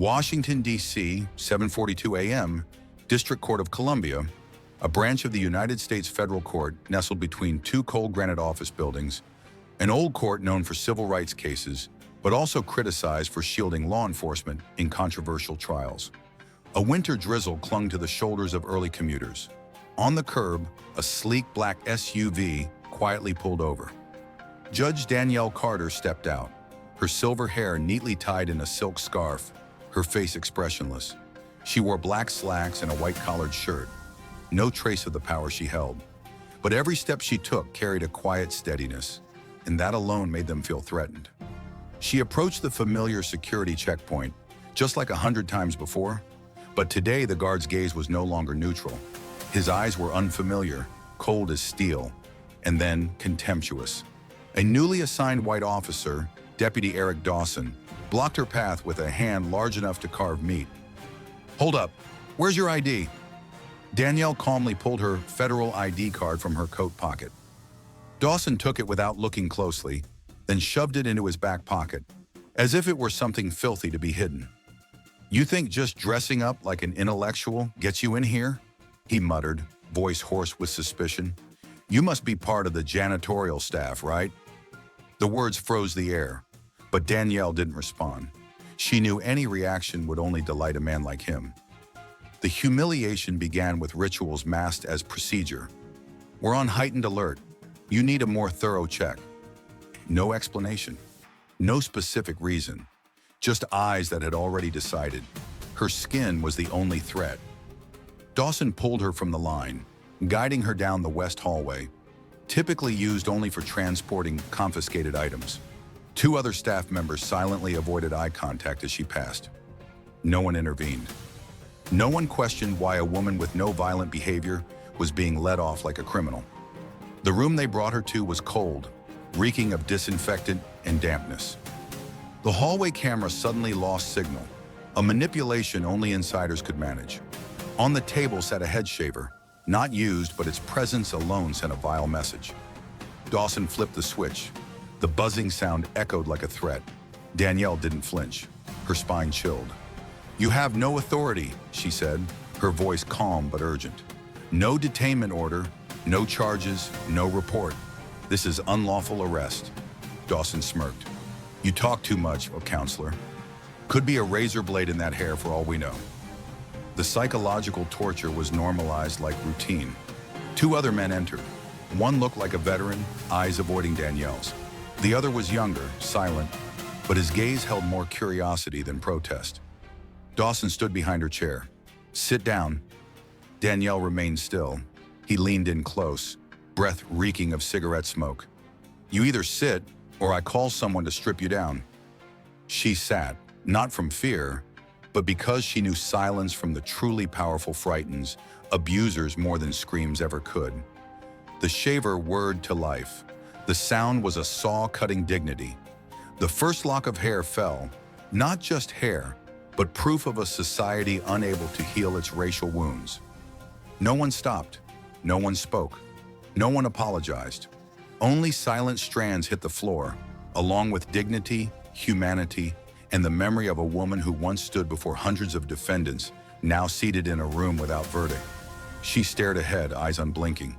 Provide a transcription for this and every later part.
Washington, D.C., 7:42 a.m., District Court of Columbia, a branch of the United States federal court nestled between two cold granite office buildings, an old court known for civil rights cases, but also criticized for shielding law enforcement in controversial trials. A winter drizzle clung to the shoulders of early commuters. On the curb, a sleek black SUV quietly pulled over. Judge Danielle Carter stepped out, her silver hair neatly tied in a silk scarf, her face expressionless. She wore black slacks and a white-collared shirt, no trace of the power she held. But every step she took carried a quiet steadiness, and that alone made them feel threatened. She approached the familiar security checkpoint, just like 100 times before, but today the guard's gaze was no longer neutral. His eyes were unfamiliar, cold as steel, and then contemptuous. A newly assigned white officer, Deputy Eric Dawson, blocked her path with a hand large enough to carve meat. "Hold up, where's your ID?" Danielle calmly pulled her federal ID card from her coat pocket. Dawson took it without looking closely, then shoved it into his back pocket, as if it were something filthy to be hidden. "You think just dressing up like an intellectual gets you in here?" he muttered, voice hoarse with suspicion. "You must be part of the janitorial staff, right?" The words froze the air, but Danielle didn't respond. She knew any reaction would only delight a man like him. The humiliation began with rituals masked as procedure. "We're on heightened alert. You need a more thorough check." No explanation. No specific reason. Just eyes that had already decided. Her skin was the only threat. Dawson pulled her from the line, guiding her down the west hallway, typically used only for transporting confiscated items. Two other staff members silently avoided eye contact as she passed. No one intervened. No one questioned why a woman with no violent behavior was being let off like a criminal. The room they brought her to was cold, reeking of disinfectant and dampness. The hallway camera suddenly lost signal, a manipulation only insiders could manage. On the table sat a head shaver, not used, but its presence alone sent a vile message. Dawson flipped the switch. The buzzing sound echoed like a threat. Danielle didn't flinch. Her spine chilled. "You have no authority," she said, her voice calm but urgent. "No detainment order, no charges, no report. This is unlawful arrest." Dawson smirked. "You talk too much, counselor. Could be a razor blade in that hair for all we know." The psychological torture was normalized like routine. Two other men entered. One looked like a veteran, eyes avoiding Danielle's. The other was younger, silent, but his gaze held more curiosity than protest. Dawson stood behind her chair. "Sit down." Danielle remained still. He leaned in close, breath reeking of cigarette smoke. "You either sit, or I call someone to strip you down." She sat, not from fear, but because she knew silence from the truly powerful frightens abusers more than screams ever could. The shaver whirred to life. The sound was a saw-cutting dignity. The first lock of hair fell, not just hair, but proof of a society unable to heal its racial wounds. No one stopped. No one spoke. No one apologized. Only silent strands hit the floor, along with dignity, humanity, and the memory of a woman who once stood before hundreds of defendants, now seated in a room without verdict. She stared ahead, eyes unblinking,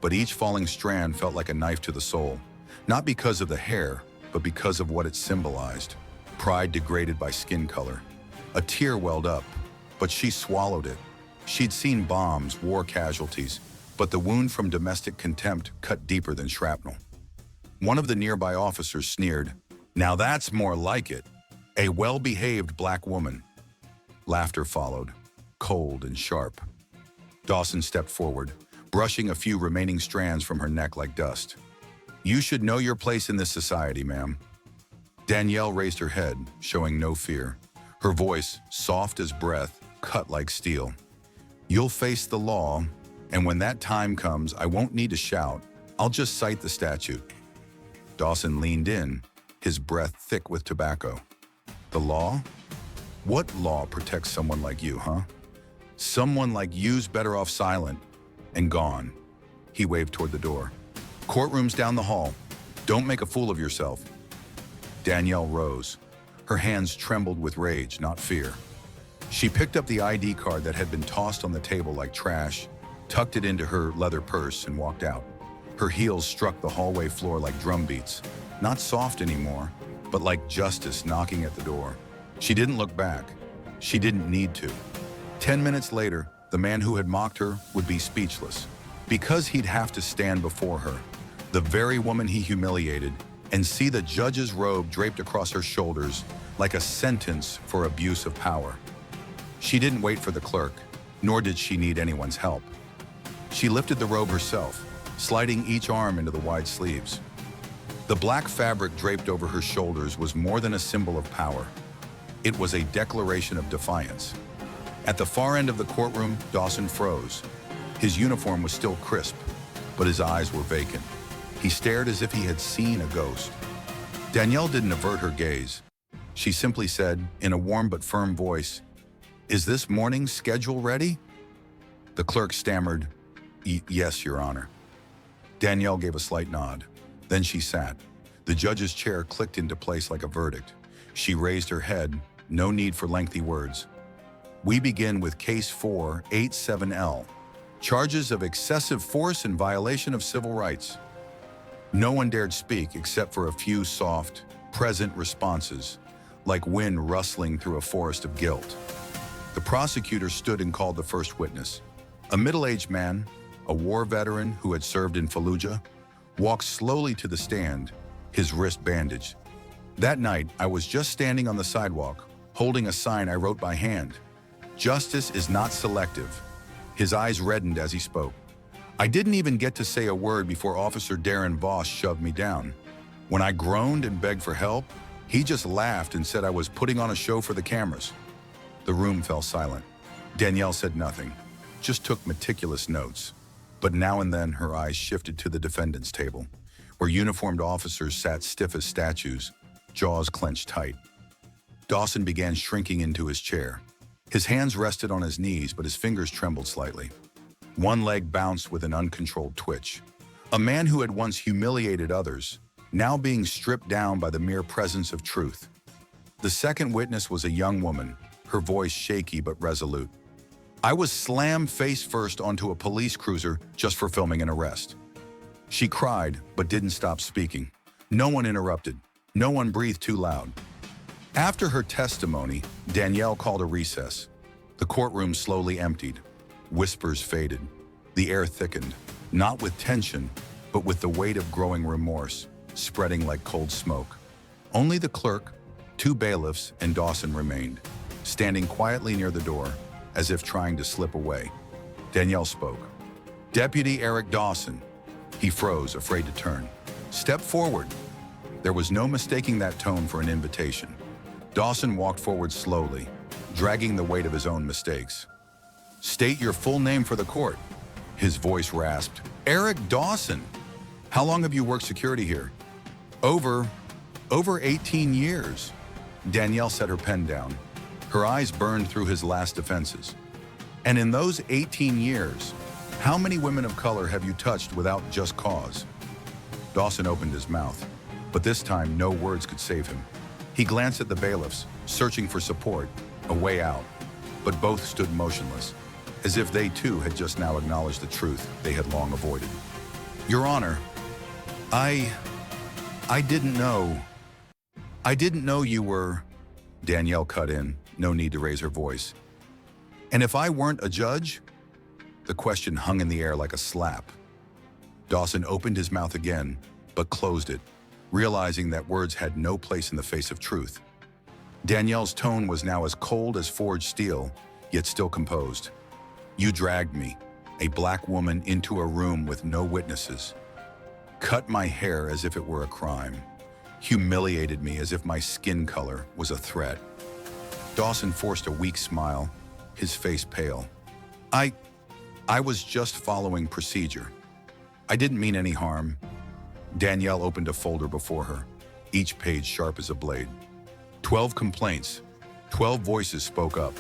but each falling strand felt like a knife to the soul, not because of the hair, but because of what it symbolized. Pride degraded by skin color. A tear welled up, but she swallowed it. She'd seen bombs, war casualties, but the wound from domestic contempt cut deeper than shrapnel. One of the nearby officers sneered, "Now that's more like it. A well-behaved black woman." Laughter followed, cold and sharp. Dawson stepped forward, brushing a few remaining strands from her neck like dust. "You should know your place in this society, ma'am." Danielle raised her head, showing no fear. Her voice, soft as breath, cut like steel. "You'll face the law, and when that time comes, I won't need to shout. I'll just cite the statute." Dawson leaned in, his breath thick with tobacco. "The law? What law protects someone like you, huh? Someone like you's better off silent and gone." He waved toward the door. "Courtroom's down the hall. Don't make a fool of yourself." Danielle rose. Her hands trembled with rage, not fear. She picked up the ID card that had been tossed on the table like trash, tucked it into her leather purse, and walked out. Her heels struck the hallway floor like drum beats, not soft anymore, but like justice knocking at the door. She didn't look back. She didn't need to. 10 minutes later, the man who had mocked her would be speechless, because he'd have to stand before her, the very woman he humiliated, and see the judge's robe draped across her shoulders like a sentence for abuse of power. She didn't wait for the clerk, nor did she need anyone's help. She lifted the robe herself, sliding each arm into the wide sleeves. The black fabric draped over her shoulders was more than a symbol of power. It was a declaration of defiance. At the far end of the courtroom, Dawson froze. His uniform was still crisp, but his eyes were vacant. He stared as if he had seen a ghost. Danielle didn't avert her gaze. She simply said, in a warm but firm voice, "Is this morning's schedule ready?" The clerk stammered, "Yes, Your Honor." Danielle gave a slight nod. Then she sat. The judge's chair clicked into place like a verdict. She raised her head, no need for lengthy words. "We begin with Case 487L, charges of excessive force and violation of civil rights." No one dared speak except for a few soft, present responses, like wind rustling through a forest of guilt. The prosecutor stood and called the first witness. A middle-aged man, a war veteran who had served in Fallujah, walked slowly to the stand, his wrist bandaged. "That night, I was just standing on the sidewalk, holding a sign I wrote by hand. 'Justice is not selective.'" His eyes reddened as he spoke. "I didn't even get to say a word before Officer Darren Voss shoved me down. When I groaned and begged for help, he just laughed and said I was putting on a show for the cameras." The room fell silent. Danielle said nothing, just took meticulous notes. But now and then her eyes shifted to the defendant's table, where uniformed officers sat stiff as statues, jaws clenched tight. Dawson began shrinking into his chair. His hands rested on his knees, but his fingers trembled slightly. One leg bounced with an uncontrolled twitch. A man who had once humiliated others, now being stripped down by the mere presence of truth. The second witness was a young woman, her voice shaky but resolute. "I was slammed face first onto a police cruiser just for filming an arrest." She cried, but didn't stop speaking. No one interrupted. No one breathed too loud. After her testimony, Danielle called a recess. The courtroom slowly emptied. Whispers faded. The air thickened, not with tension, but with the weight of growing remorse, spreading like cold smoke. Only the clerk, two bailiffs, and Dawson remained, standing quietly near the door, as if trying to slip away. Danielle spoke. "Deputy Eric Dawson." He froze, afraid to turn. "Step forward." There was no mistaking that tone for an invitation. Dawson walked forward slowly, dragging the weight of his own mistakes. "State your full name for the court." His voice rasped. "Eric Dawson. How long have you worked security here?" Over 18 years." Danielle set her pen down. Her eyes burned through his last defenses. "And in those 18 years, how many women of color have you touched without just cause?" Dawson opened his mouth, but this time no words could save him. He glanced at the bailiffs, searching for support, a way out, but both stood motionless, as if they too had just now acknowledged the truth they had long avoided. "Your Honor, I didn't know. I didn't know you were..." Danielle cut in, no need to raise her voice. "And if I weren't a judge?" The question hung in the air like a slap. Dawson opened his mouth again, but closed it, realizing that words had no place in the face of truth. Danielle's tone was now as cold as forged steel, yet still composed. "You dragged me, a black woman, into a room with no witnesses. Cut my hair as if it were a crime. Humiliated me as if my skin color was a threat." Dawson forced a weak smile, his face pale. I was just following procedure. I didn't mean any harm." Danielle opened a folder before her, each page sharp as a blade. 12 complaints, 12 voices spoke up,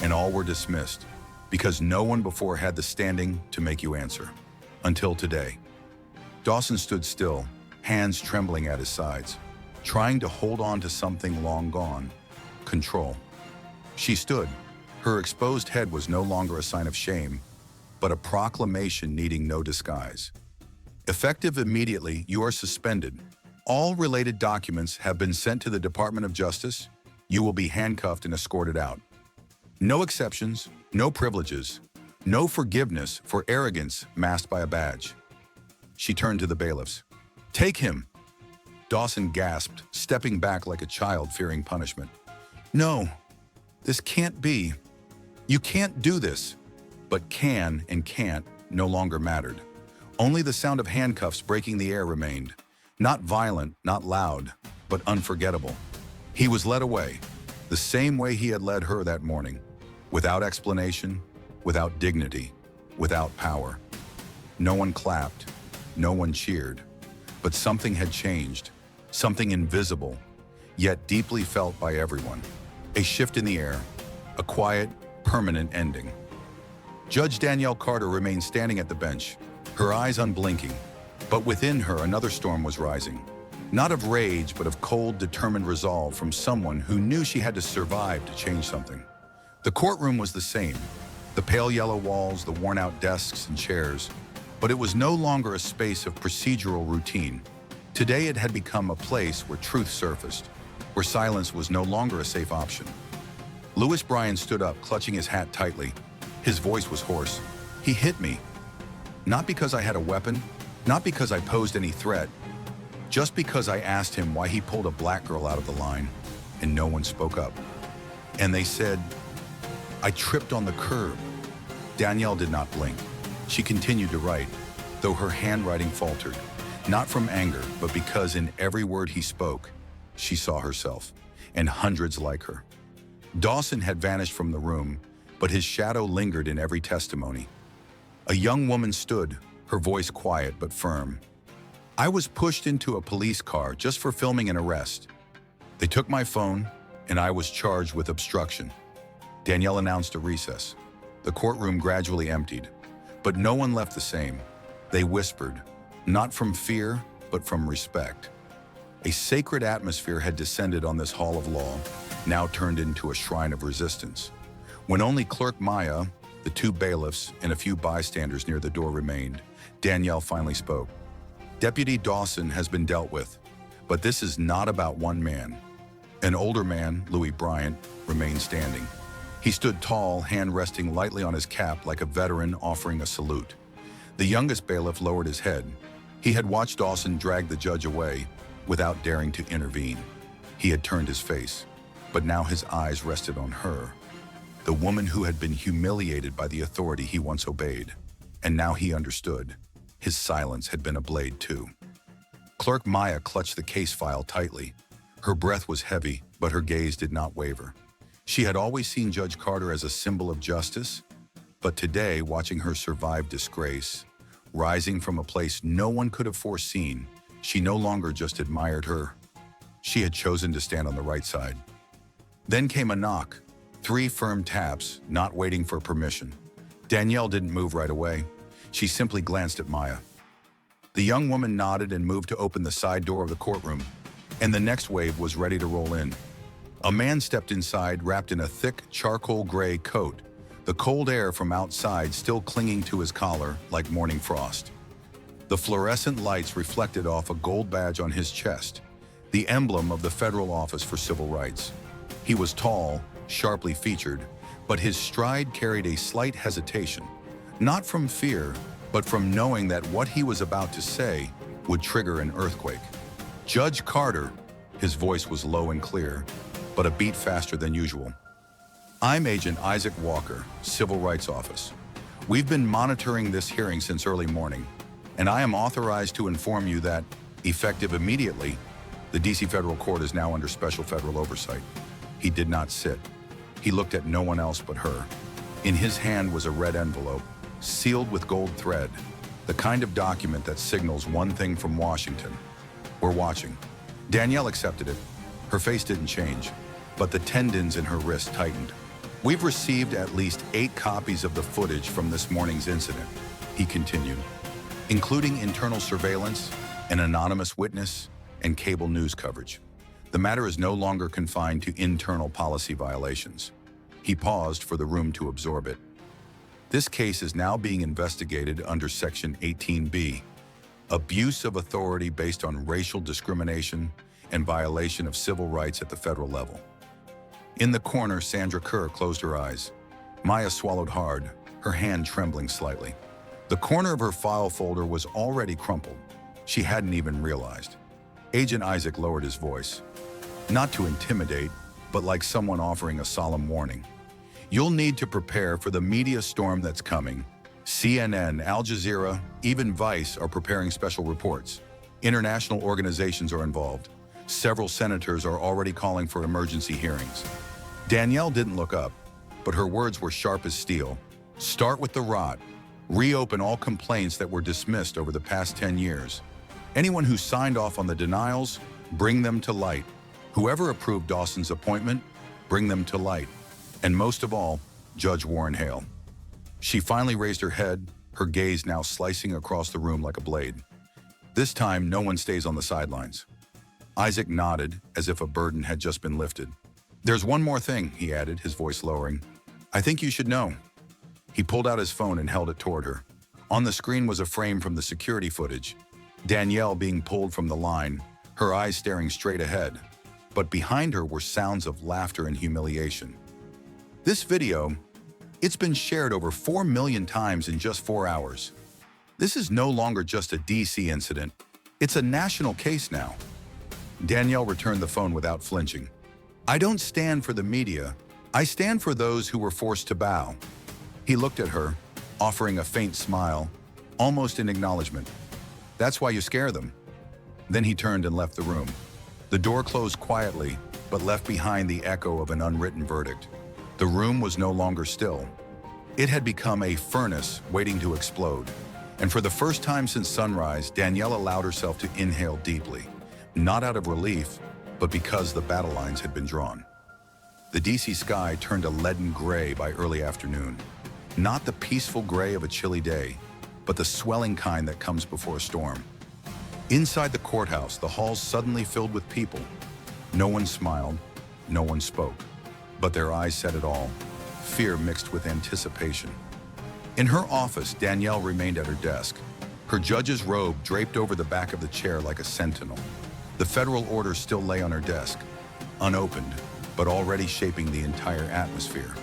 and all were dismissed, because no one before had the standing to make you answer. Until today. Dawson stood still, hands trembling at his sides. trying to hold on to something long gone: control. She stood. Her exposed head was no longer a sign of shame, but a proclamation needing no disguise. Effective immediately, you are suspended. All related documents have been sent to the Department of Justice. You will be handcuffed and escorted out. No exceptions, no privileges, no forgiveness for arrogance masked by a badge. She turned to the bailiffs. "Take him!" Dawson gasped, stepping back like a child fearing punishment. "No, this can't be. You can't do this." But can and can't no longer mattered. Only the sound of handcuffs breaking the air remained. Not violent, not loud, but unforgettable. He was led away, the same way he had led her that morning, without explanation, without dignity, without power. No one clapped, no one cheered, but something had changed, something invisible, yet deeply felt by everyone. A shift in the air, a quiet, permanent ending. Judge Danielle Carter remained standing at the bench, her eyes unblinking, but within her another storm was rising. Not of rage, but of cold, determined resolve from someone who knew she had to survive to change something. The courtroom was the same, the pale yellow walls, the worn-out desks and chairs, but it was no longer a space of procedural routine. Today it had become a place where truth surfaced, where silence was no longer a safe option. Louis Bryan stood up, clutching his hat tightly. His voice was hoarse. "He hit me. Not because I had a weapon, not because I posed any threat, just because I asked him why he pulled a black girl out of the line, and no one spoke up. And they said, I tripped on the curb." Danielle did not blink. She continued to write, though her handwriting faltered, not from anger, but because in every word he spoke, she saw herself, and hundreds like her. Dawson had vanished from the room, but his shadow lingered in every testimony. A young woman stood, her voice quiet but firm. "I was pushed into a police car just for filming an arrest. They took my phone, and I was charged with obstruction." Danielle announced a recess. The courtroom gradually emptied, but no one left the same. They whispered, not from fear, but from respect. A sacred atmosphere had descended on this hall of law, now turned into a shrine of resistance. When only Clerk Maya, the two bailiffs, and a few bystanders near the door remained, Danielle finally spoke. "Deputy Dawson has been dealt with, but this is not about one man." An older man, Louis Bryant, remained standing. He stood tall, hand resting lightly on his cap like a veteran offering a salute. The youngest bailiff lowered his head. He had watched Dawson drag the judge away without daring to intervene. He had turned his face, but now his eyes rested on her, the woman who had been humiliated by the authority he once obeyed. And now he understood. His silence had been a blade too. Clerk Maya clutched the case file tightly. Her breath was heavy, but her gaze did not waver. She had always seen Judge Carter as a symbol of justice, but today, watching her survive disgrace, rising from a place no one could have foreseen, she no longer just admired her. She had chosen to stand on the right side. Then came a knock. 3 firm taps, not waiting for permission. Danielle didn't move right away. She simply glanced at Maya. The young woman nodded and moved to open the side door of the courtroom, and the next wave was ready to roll in. A man stepped inside, wrapped in a thick, charcoal gray coat, the cold air from outside still clinging to his collar like morning frost. The fluorescent lights reflected off a gold badge on his chest, the emblem of the Federal Office for Civil Rights. He was tall, sharply featured, but his stride carried a slight hesitation, not from fear, but from knowing that what he was about to say would trigger an earthquake. "Judge Carter," his voice was low and clear, but a beat faster than usual. "I'm Agent Isaac Walker, Civil Rights Office. We've been monitoring this hearing since early morning, and I am authorized to inform you that, effective immediately, the D.C. Federal Court is now under special federal oversight." He did not sit. He looked at no one else but her. In his hand was a red envelope, sealed with gold thread, the kind of document that signals one thing from Washington: "We're watching." Danielle accepted it. Her face didn't change, but the tendons in her wrist tightened. "We've received at least 8 copies of the footage from this morning's incident," he continued, "including internal surveillance, an anonymous witness, and cable news coverage. The matter is no longer confined to internal policy violations. He paused for the room to absorb it. This case is now being investigated under Section 18B, abuse of authority based on racial discrimination and violation of civil rights at the federal level. In the corner, Sandra Kerr closed her eyes. Maya swallowed hard, her hand trembling slightly. The corner of her file folder was already crumpled. She hadn't even realized. Agent Isaac lowered his voice. Not to intimidate, but like someone offering a solemn warning. You'll need to prepare for the media storm that's coming. CNN, Al Jazeera, even Vice are preparing special reports. International organizations are involved. Several senators are already calling for emergency hearings. Danielle didn't look up, but her words were sharp as steel. Start with the rot. Reopen all complaints that were dismissed over the past 10 years. Anyone who signed off on the denials, bring them to light. Whoever approved Dawson's appointment, bring them to light. And most of all, Judge Warren Hale. She finally raised her head, her gaze now slicing across the room like a blade. This time, no one stays on the sidelines. Isaac nodded, as if a burden had just been lifted. There's one more thing, he added, his voice lowering. I think you should know. He pulled out his phone and held it toward her. On the screen was a frame from the security footage. Danielle being pulled from the line, her eyes staring straight ahead. But behind her were sounds of laughter and humiliation. This video, it's been shared over 4 million times in just 4 hours. This is no longer just a DC incident. It's a national case now. Danielle returned the phone without flinching. I don't stand for the media. I stand for those who were forced to bow. He looked at her, offering a faint smile, almost in acknowledgement. That's why you scare them. Then he turned and left the room. The door closed quietly, but left behind the echo of an unwritten verdict. The room was no longer still. It had become a furnace waiting to explode. And for the first time since sunrise, Danielle allowed herself to inhale deeply. Not out of relief, but because the battle lines had been drawn. The DC sky turned a leaden gray by early afternoon. Not the peaceful gray of a chilly day, but the swelling kind that comes before a storm. Inside the courthouse, the halls suddenly filled with people. No one smiled, no one spoke, but their eyes said it all, fear mixed with anticipation. In her office, Danielle remained at her desk, her judge's robe draped over the back of the chair like a sentinel. The federal order still lay on her desk, unopened, but already shaping the entire atmosphere.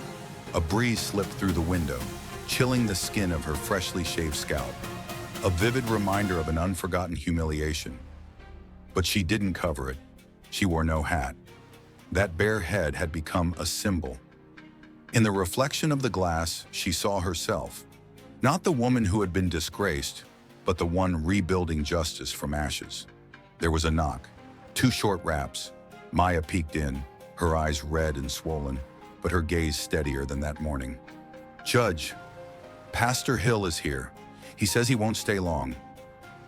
A breeze slipped through the window, chilling the skin of her freshly shaved scalp. A vivid reminder of an unforgotten humiliation. But she didn't cover it. She wore no hat. That bare head had become a symbol. In the reflection of the glass, she saw herself. Not the woman who had been disgraced, but the one rebuilding justice from ashes. There was a knock. 2 short raps. Maya peeked in, her eyes red and swollen, but her gaze steadier than that morning. Judge, Pastor Hill is here. He says he won't stay long.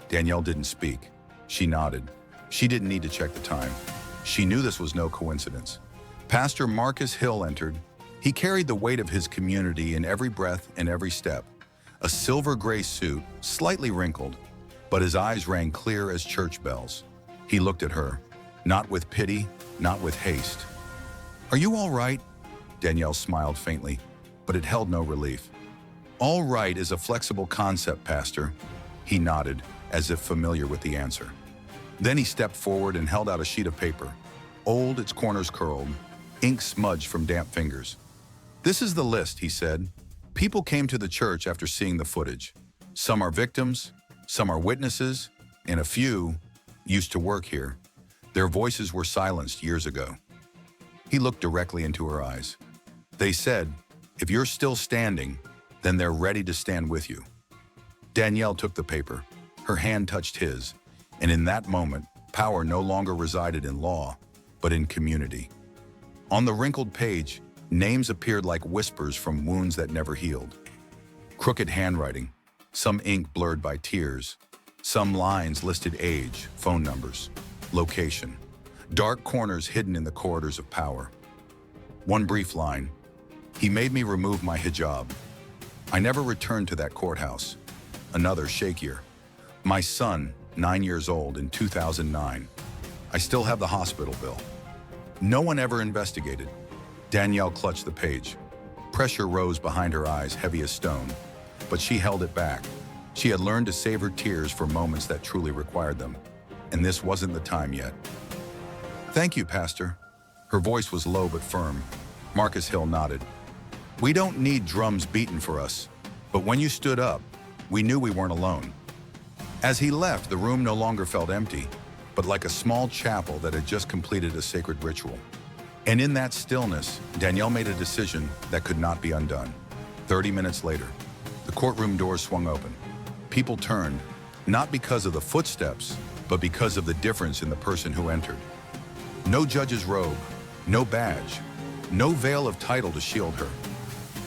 Danielle didn't speak. She nodded. She didn't need to check the time. She knew this was no coincidence. Pastor Marcus Hill entered. He carried the weight of his community in every breath and every step. A silver gray suit, slightly wrinkled, but his eyes rang clear as church bells. He looked at her, not with pity, not with haste. Are you all right? Danielle smiled faintly, but it held no relief. All right is a flexible concept, Pastor. He nodded, as if familiar with the answer. Then he stepped forward and held out a sheet of paper. Old, its corners curled, ink smudged from damp fingers. This is the list, he said. People came to the church after seeing the footage. Some are victims, some are witnesses, and a few used to work here. Their voices were silenced years ago. He looked directly into her eyes. They said, if you're still standing, then they're ready to stand with you. Danielle took the paper. Her hand touched his, and in that moment, power no longer resided in law, but in community. On the wrinkled page, names appeared like whispers from wounds that never healed. Crooked handwriting, some ink blurred by tears, some lines listed age, phone numbers, location, dark corners hidden in the corridors of power. One brief line, he made me remove my hijab. I never returned to that courthouse. Another shakier. My son, 9 years old in 2009. I still have the hospital bill. No one ever investigated. Danielle clutched the page. Pressure rose behind her eyes, heavy as stone, but she held it back. She had learned to save her tears for moments that truly required them, and this wasn't the time yet. "Thank you, Pastor." Her voice was low but firm. Marcus Hill nodded. "We don't need drums beaten for us, but when you stood up, we knew we weren't alone." As he left, the room no longer felt empty, but like a small chapel that had just completed a sacred ritual. And in that stillness, Danielle made a decision that could not be undone. 30 minutes later, the courtroom doors swung open. People turned, not because of the footsteps, but because of the difference in the person who entered. No judge's robe, no badge, no veil of title to shield her.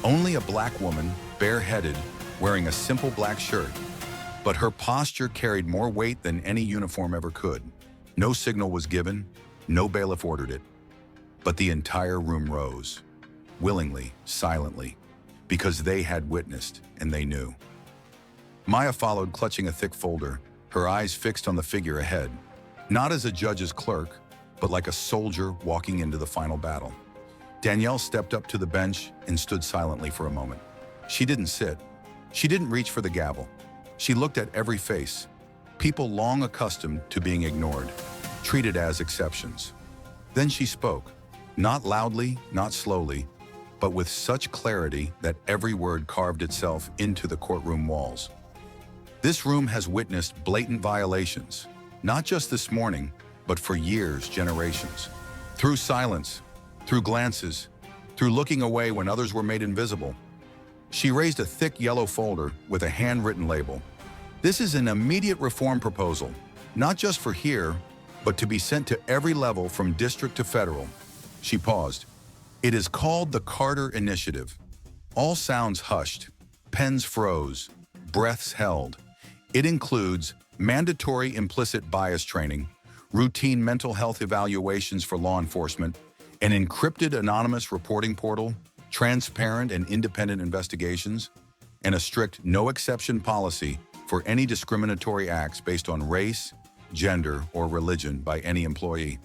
Only a black woman, bareheaded, wearing a simple black shirt. But her posture carried more weight than any uniform ever could. No signal was given, no bailiff ordered it. But the entire room rose, willingly, silently, because they had witnessed and they knew. Maya followed, clutching a thick folder, her eyes fixed on the figure ahead, not as a judge's clerk, but like a soldier walking into the final battle. Danielle stepped up to the bench and stood silently for a moment. She didn't sit. She didn't reach for the gavel. She looked at every face, people long accustomed to being ignored, treated as exceptions. Then she spoke, not loudly, not slowly, but with such clarity that every word carved itself into the courtroom walls. "This room has witnessed blatant violations, not just this morning, but for years, generations. Through silence, through glances, through looking away when others were made invisible." She raised a thick yellow folder with a handwritten label. "This is an immediate reform proposal, not just for here, but to be sent to every level from district to federal." She paused. "It is called the Carter Initiative." All sounds hushed, pens froze, breaths held. It includes mandatory implicit bias training, routine mental health evaluations for law enforcement, an encrypted anonymous reporting portal, transparent and independent investigations, and a strict no-exception policy for any discriminatory acts based on race, gender, or religion by any employee.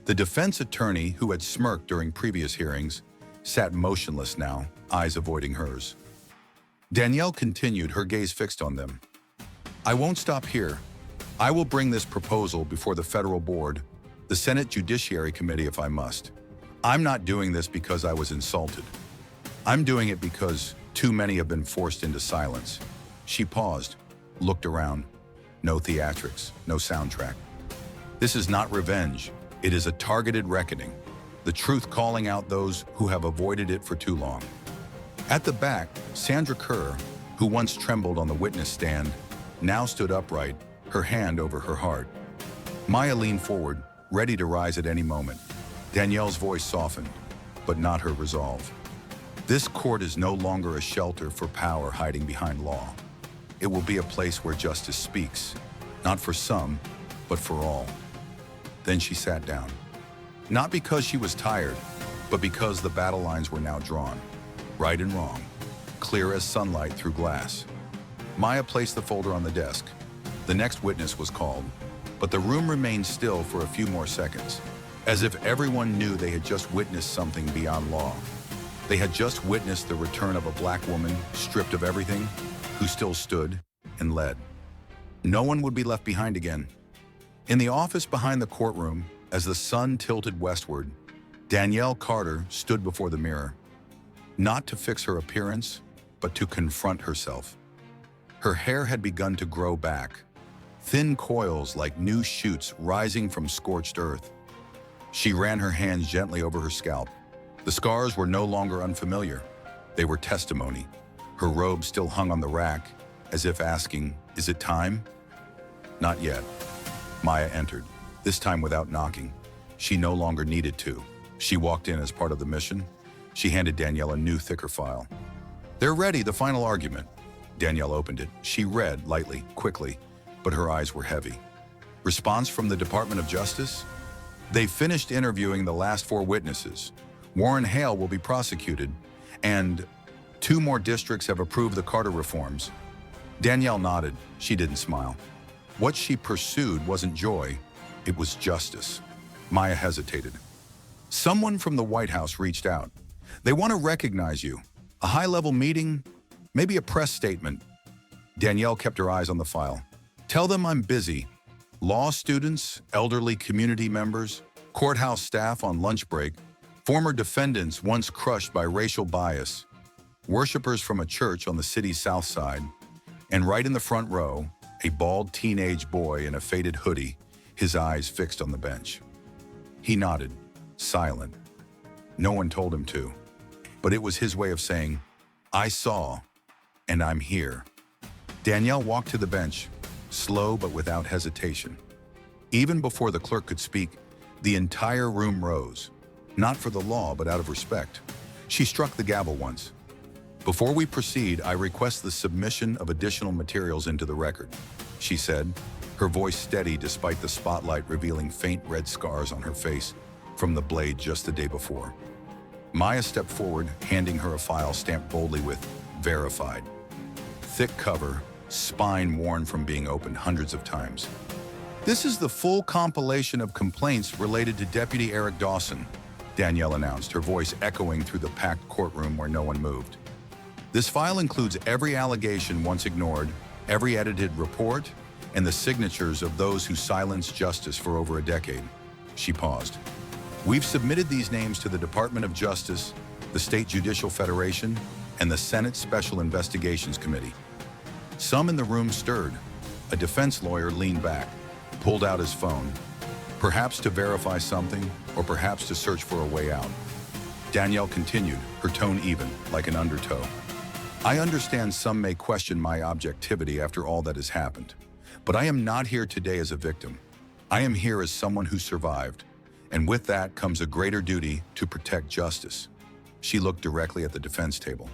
The defense attorney, who had smirked during previous hearings, sat motionless now, eyes avoiding hers. Danielle continued, her gaze fixed on them. "I won't stop here. I will bring this proposal before the federal board, the Senate Judiciary Committee if I must. I'm not doing this because I was insulted. I'm doing it because too many have been forced into silence." She paused, looked around. No theatrics, no soundtrack. "This is not revenge. It is a targeted reckoning, the truth calling out those who have avoided it for too long." At the back, Sandra Kerr, who once trembled on the witness stand, now stood upright, her hand over her heart. Maya leaned forward, ready to rise at any moment. Danielle's voice softened, but not her resolve. "This court is no longer a shelter for power hiding behind law. It will be a place where justice speaks, not for some, but for all." Then she sat down. Not because she was tired, but because the battle lines were now drawn. Right and wrong, clear as sunlight through glass. Maya placed the folder on the desk. The next witness was called, but the room remained still for a few more seconds, as if everyone knew they had just witnessed something beyond law. They had just witnessed the return of a black woman, stripped of everything, who still stood and led. No one would be left behind again. In the office behind the courtroom, as the sun tilted westward, Danielle Carter stood before the mirror, not to fix her appearance, but to confront herself. Her hair had begun to grow back, thin coils like new shoots rising from scorched earth. She ran her hands gently over her scalp. The scars were no longer unfamiliar. They were testimony. Her robe still hung on the rack, as if asking, "Is it time?" Not yet. Maya entered, this time without knocking. She no longer needed to. She walked in as part of the mission. She handed Danielle a new, thicker file. "They're ready, the final argument." Danielle opened it. She read lightly, quickly, but her eyes were heavy. "Response from the Department of Justice? They finished interviewing the last 4 witnesses. Warren Hale will be prosecuted, and 2 more districts have approved the Carter reforms." Danielle nodded. She didn't smile. What she pursued wasn't joy, it was justice. Maya hesitated. Someone from the White House reached out. They want to recognize you. A high-level meeting, maybe a press statement. Danielle kept her eyes on the file. Tell them I'm busy. Law students, elderly community members, courthouse staff on lunch break, former defendants once crushed by racial bias, worshipers from a church on the city's south side, and right in the front row, a bald teenage boy in a faded hoodie, his eyes fixed on the bench. He nodded, silent. No one told him to, but it was his way of saying, I saw, and I'm here. Danielle walked to the bench, slow but without hesitation. Even before the clerk could speak, the entire room rose, not for the law but out of respect. She struck the gavel once. Before we proceed, I request the submission of additional materials into the record, she said, her voice steady despite the spotlight revealing faint red scars on her face from the blade just the day before. Maya stepped forward, handing her a file stamped boldly with verified. Thick cover, spine worn from being opened hundreds of times. This is the full compilation of complaints related to Deputy Eric Dawson, Danielle announced, her voice echoing through the packed courtroom where no one moved. This file includes every allegation once ignored, every edited report, and the signatures of those who silenced justice for over a decade. She paused. We've submitted these names to the Department of Justice, the State Judicial Federation, and the Senate Special Investigations Committee. Some in the room stirred. A defense lawyer leaned back, pulled out his phone, perhaps to verify something, or perhaps to search for a way out. Danielle continued, her tone even, like an undertow. I understand some may question my objectivity after all that has happened, but I am not here today as a victim. I am here as someone who survived, and with that comes a greater duty to protect justice. She looked directly at the defense table.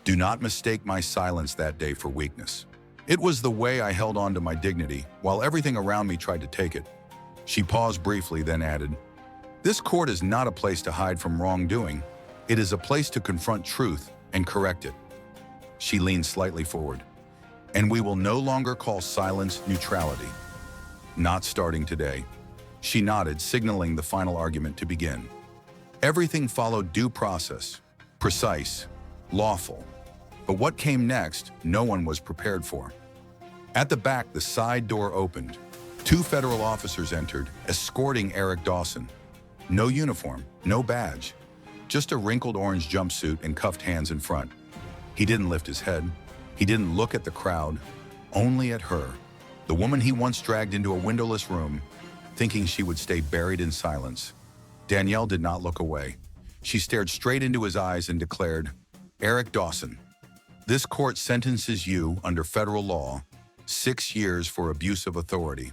Do not mistake my silence that day for weakness. It was the way I held on to my dignity while everything around me tried to take it. She paused briefly, then added, This court is not a place to hide from wrongdoing. It is a place to confront truth and correct it. She leaned slightly forward. And we will no longer call silence neutrality. Not starting today. She nodded, signaling the final argument to begin. Everything followed due process, precise, lawful. But what came next, no one was prepared for. At the back, the side door opened. 2 federal officers entered, escorting Eric Dawson. No uniform, no badge, just a wrinkled orange jumpsuit and cuffed hands in front. He didn't lift his head. He didn't look at the crowd, only at her, the woman he once dragged into a windowless room, thinking she would stay buried in silence. Danielle did not look away. She stared straight into his eyes and declared, Eric Dawson, this court sentences you under federal law 6 years for abuse of authority,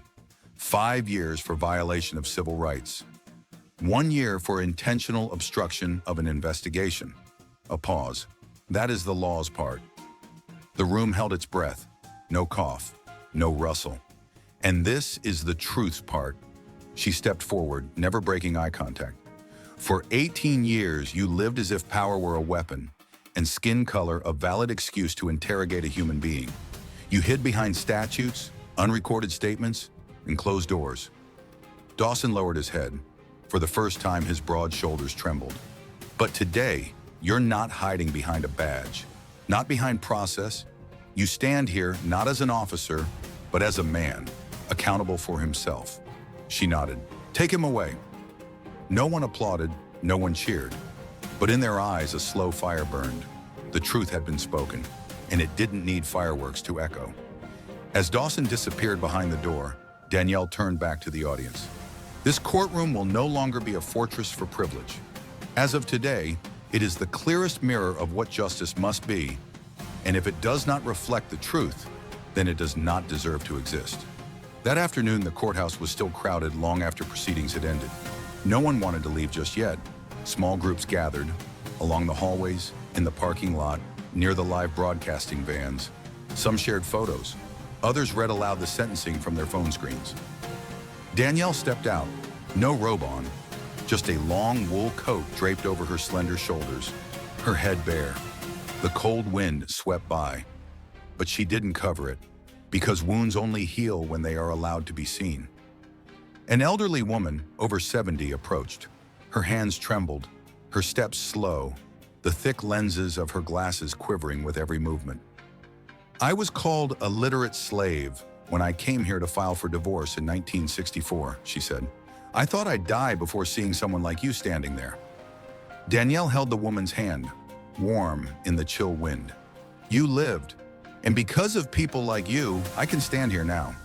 5 years for violation of civil rights, 1 year for intentional obstruction of an investigation. A pause. That is the law's part. The room held its breath. No cough, no rustle. And this is the truth's part. She stepped forward, never breaking eye contact. For 18 years, you lived as if power were a weapon, and skin color a valid excuse to interrogate a human being. You hid behind statutes, unrecorded statements, and closed doors. Dawson lowered his head. For the first time, his broad shoulders trembled. But today, you're not hiding behind a badge, not behind process. You stand here not as an officer, but as a man, accountable for himself. She nodded. Take him away. No one applauded, no one cheered. But in their eyes, a slow fire burned. The truth had been spoken, and it didn't need fireworks to echo. As Dawson disappeared behind the door, Danielle turned back to the audience. This courtroom will no longer be a fortress for privilege. As of today, it is the clearest mirror of what justice must be, and if it does not reflect the truth, then it does not deserve to exist. That afternoon, the courthouse was still crowded long after proceedings had ended. No one wanted to leave just yet. Small groups gathered, along the hallways, in the parking lot, near the live broadcasting vans. Some shared photos. Others read aloud the sentencing from their phone screens. Danielle stepped out, no robe on, just a long wool coat draped over her slender shoulders, her head bare. The cold wind swept by, but she didn't cover it, because wounds only heal when they are allowed to be seen. An elderly woman, over 70, approached. Her hands trembled, her steps slow, the thick lenses of her glasses quivering with every movement. "I was called a literate slave when I came here to file for divorce in 1964, she said. "I thought I'd die before seeing someone like you standing there." Danielle held the woman's hand, warm in the chill wind. "You lived, and because of people like you, I can stand here now."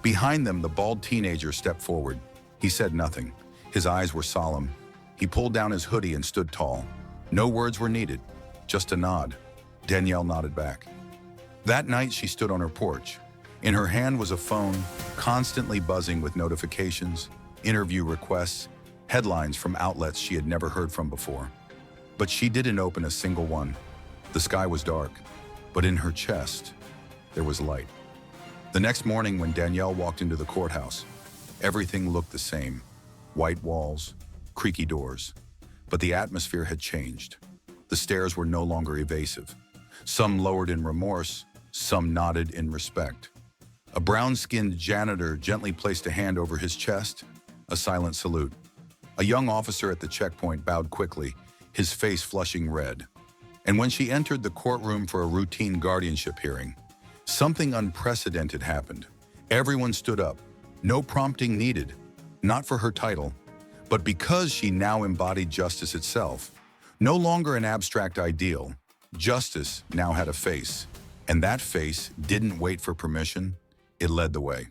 Behind them, the bald teenager stepped forward. He said nothing. His eyes were solemn. He pulled down his hoodie and stood tall. No words were needed, just a nod. Danielle nodded back. That night, she stood on her porch. In her hand was a phone, constantly buzzing with notifications, interview requests, headlines from outlets she had never heard from before. But she didn't open a single one. The sky was dark, but in her chest, there was light. The next morning, when Danielle walked into the courthouse, everything looked the same. White walls, creaky doors. But the atmosphere had changed. The stares were no longer evasive. Some lowered in remorse, some nodded in respect. A brown-skinned janitor gently placed a hand over his chest, a silent salute. A young officer at the checkpoint bowed quickly, his face flushing red. And when she entered the courtroom for a routine guardianship hearing, something unprecedented happened. Everyone stood up, no prompting needed, not for her title, but because she now embodied justice itself. No longer an abstract ideal, justice now had a face, and that face didn't wait for permission, it led the way.